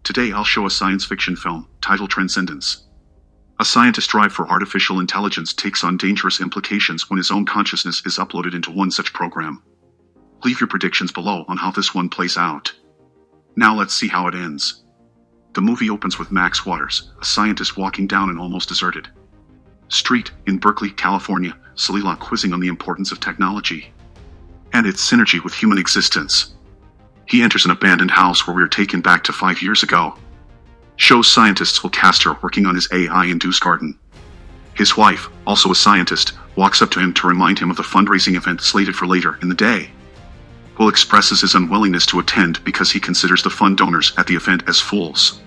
Today I'll show a science fiction film, titled Transcendence. A scientist's drive for artificial intelligence takes on dangerous implications when his own consciousness is uploaded into one such program. Leave your predictions below on how this one plays out. Now let's see how it ends. The movie opens with Max Waters, a scientist walking down an almost deserted street in Berkeley, California, soliloquizing on the importance of technology and its synergy with human existence. He enters an abandoned house where we are taken back to 5 years ago. Shows scientists will cast her working on his AI-induced garden. His wife, also a scientist, walks up to him to remind him of the fundraising event slated for later in the day. Will expresses his unwillingness to attend because he considers the fund donors at the event as fools.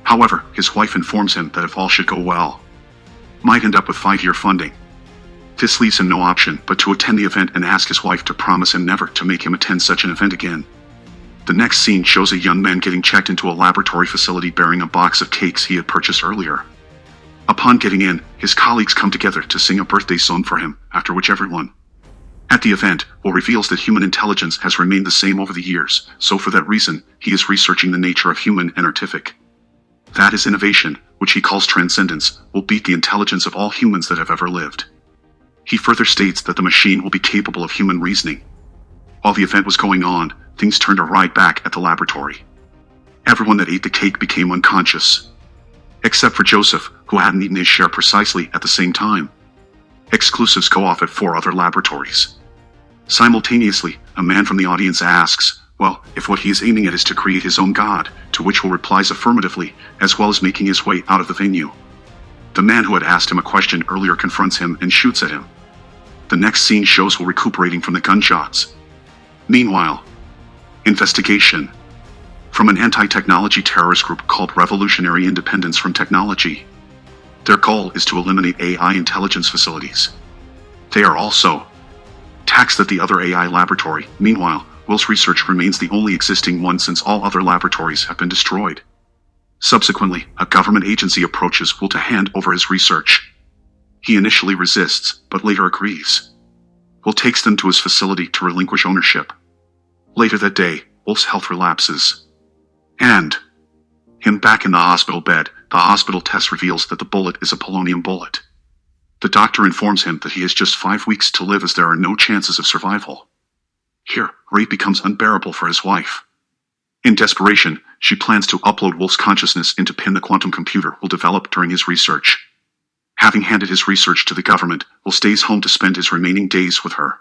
However, his wife informs him that if all should go well, might end up with 5-year funding. This leaves him no option but to attend the event and ask his wife to promise him never to make him attend such an event again. The next scene shows a young man getting checked into a laboratory facility bearing a box of cakes he had purchased earlier. Upon getting in, his colleagues come together to sing a birthday song for him, after which everyone at the event reveals that human intelligence has remained the same over the years, so for that reason, he is researching the nature of human enartific. That is innovation, which he calls transcendence, will beat the intelligence of all humans that have ever lived. He further states that the machine will be capable of human reasoning. While the event was going on, things turned right back at the laboratory. Everyone that ate the cake became unconscious, except for Joseph, who hadn't eaten his share precisely at the same time. Exclusives go off at 4 other laboratories. Simultaneously, a man from the audience asks, well, if what he is aiming at is to create his own god, to which Will replies affirmatively, as well as making his way out of the venue. The man who had asked him a question earlier confronts him and shoots at him. The next scene shows Will recuperating from the gunshots. Meanwhile, investigation from an anti-technology terrorist group called Revolutionary Independence from Technology. Their goal is to eliminate AI intelligence facilities. They are also taxed at the other AI laboratory. Meanwhile, Will's research remains the only existing one since all other laboratories have been destroyed. Subsequently, a government agency approaches Will to hand over his research. He initially resists, but later agrees. Will takes them to his facility to relinquish ownership. Later that day, Will's health relapses. And him back in the hospital bed, the hospital test reveals that the bullet is a polonium bullet. The doctor informs him that he has just 5 weeks to live as there are no chances of survival. Here, rape becomes unbearable for his wife. In desperation, she plans to upload Will's consciousness into PIN, the quantum computer Will develop during his research. Having handed his research to the government, Will stays home to spend his remaining days with her.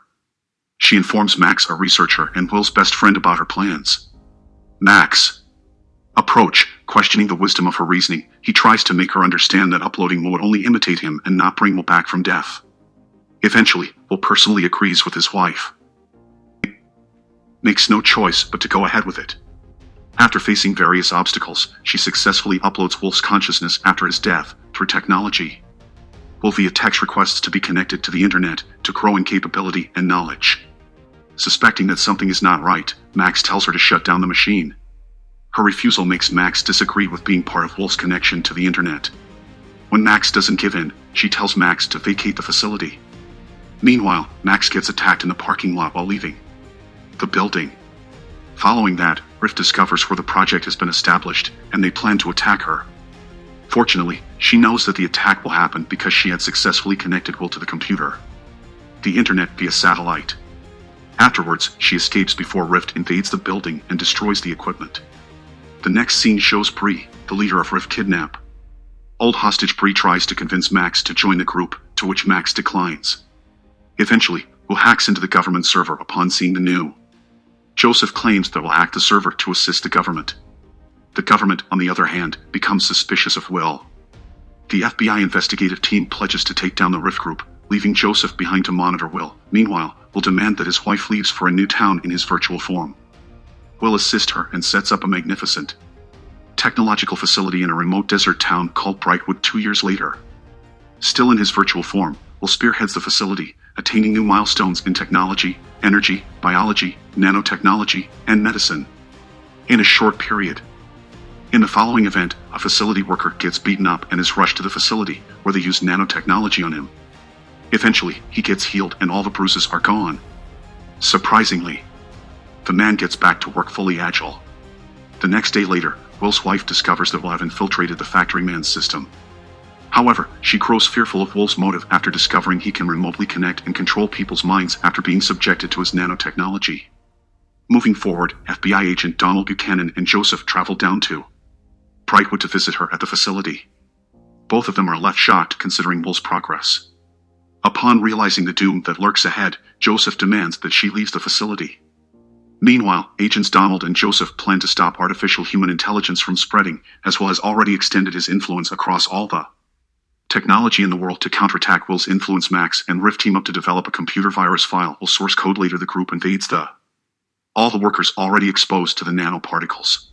She informs Max, a researcher and Will's best friend, about her plans. Max approach, questioning the wisdom of her reasoning. He tries to make her understand that uploading Will would only imitate him and not bring Will back from death. Eventually, Will personally agrees with his wife. Makes no choice but to go ahead with it. After facing various obstacles, she successfully uploads Will's consciousness after his death through technology. Will via text requests to be connected to the internet to grow in capability and knowledge. Suspecting that something is not right, Max tells her to shut down the machine. Her refusal makes Max disagree with being part of Will's connection to the internet. When Max doesn't give in, she tells Max to vacate the facility. Meanwhile, Max gets attacked in the parking lot while leaving the building. Following that, Riff discovers where the project has been established, and they plan to attack her. Fortunately, she knows that the attack will happen because she had successfully connected Will to the computer, the internet via satellite. Afterwards, she escapes before Rift invades the building and destroys the equipment. The next scene shows Bree, the leader of Rift Kidnap. Old hostage Bree tries to convince Max to join the group, to which Max declines. Eventually, Will hacks into the government server upon seeing the new Joseph claims that will hack the server to assist the government. The government, on the other hand, becomes suspicious of Will. The FBI investigative team pledges to take down the Rift group, leaving Joseph behind to monitor Will. Meanwhile, Will demand that his wife leaves for a new town in his virtual form. Will assists her and sets up a magnificent technological facility in a remote desert town called Brightwood 2 years later. Still in his virtual form, Will spearheads the facility, attaining new milestones in technology, energy, biology, nanotechnology, and medicine in a short period. In the following event, a facility worker gets beaten up and is rushed to the facility, where they use nanotechnology on him. Eventually, he gets healed and all the bruises are gone. Surprisingly, the man gets back to work fully agile. The next day later, Will's wife discovers that Will have infiltrated the factory man's system. However, she grows fearful of Will's motive after discovering he can remotely connect and control people's minds after being subjected to his nanotechnology. Moving forward, FBI agent Donald Buchanan and Joseph travel down to Brightwood to visit her at the facility. Both of them are left shocked considering Will's progress. Upon realizing the doom that lurks ahead, Joseph demands that she leaves the facility. Meanwhile, agents Donald and Joseph plan to stop artificial human intelligence from spreading, as well as already extended his influence across all the technology in the world to counterattack Will's influence. Max and Riff team up to develop a computer virus file. Will source code later. The group invades all the workers already exposed to the nanoparticles.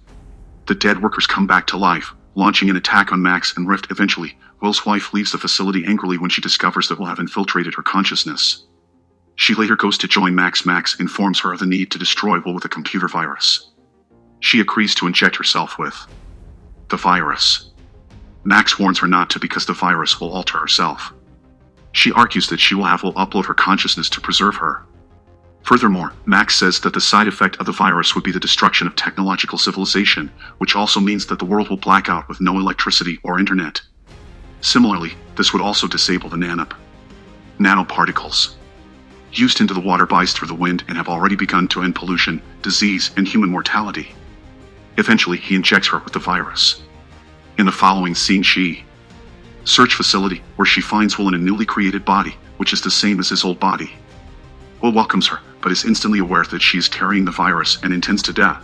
The dead workers come back to life, launching an attack on Max and Rift. Eventually, Will's wife leaves the facility angrily when she discovers that Will have infiltrated her consciousness. She later goes to join Max. Max informs her of the need to destroy Will with a computer virus. She agrees to inject herself with the virus. Max warns her not to because the virus will alter herself. She argues that she will have Will upload her consciousness to preserve her. Furthermore, Max says that the side effect of the virus would be the destruction of technological civilization, which also means that the world will black out with no electricity or internet. Similarly, this would also disable the nanoparticles used into the water buys through the wind and have already begun to end pollution, disease, and human mortality. Eventually, he injects her with the virus. In the following scene, she search facility, where she finds Will in a newly created body, which is the same as his old body. Will welcomes her, but is instantly aware that she is carrying the virus and intends to death.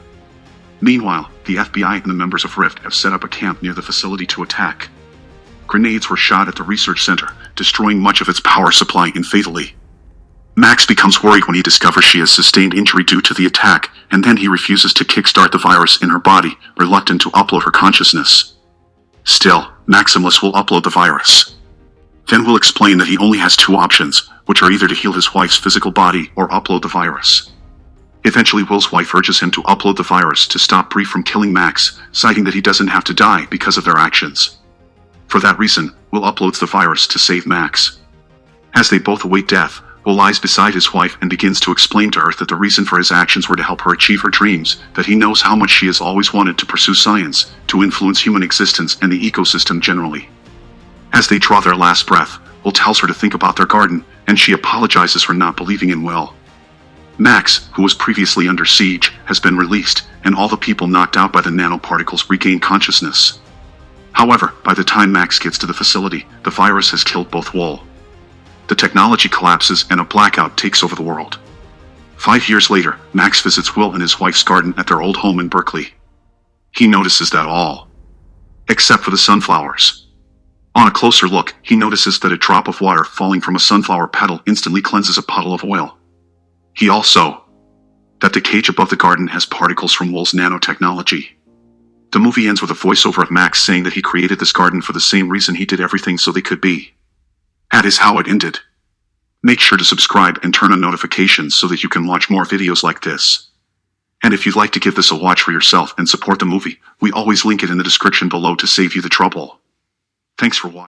Meanwhile, the FBI and the members of Rift have set up a camp near the facility to attack. Grenades were shot at the research center, destroying much of its power supply and fatally. Max becomes worried when he discovers she has sustained injury due to the attack, and then he refuses to kickstart the virus in her body, reluctant to upload her consciousness. Still, Maximus will upload the virus. Then will explain that he only has two options, which are either to heal his wife's physical body or upload the virus. Eventually, Will's wife urges him to upload the virus to stop Bree from killing Max, citing that he doesn't have to die because of their actions. For that reason, Will uploads the virus to save Max. As they both await death, Will lies beside his wife and begins to explain to her that the reason for his actions were to help her achieve her dreams, that he knows how much she has always wanted to pursue science, to influence human existence and the ecosystem generally. As they draw their last breath, Will tells her to think about their garden, and she apologizes for not believing in Will. Max, who was previously under siege, has been released, and all the people knocked out by the nanoparticles regain consciousness. However, by the time Max gets to the facility, the virus has killed both Will. The technology collapses and a blackout takes over the world. 5 years later, Max visits Will and his wife's garden at their old home in Berkeley. He notices that all, except for the sunflowers. On a closer look, he notices that a drop of water falling from a sunflower petal instantly cleanses a puddle of oil. He also, that the cage above the garden has particles from Will's nanotechnology. The movie ends with a voiceover of Max saying that he created this garden for the same reason he did everything, so they could be. That is how it ended. Make sure to subscribe and turn on notifications so that you can watch more videos like this. And if you'd like to give this a watch for yourself and support the movie, we always link it in the description below to save you the trouble. Thanks for watching.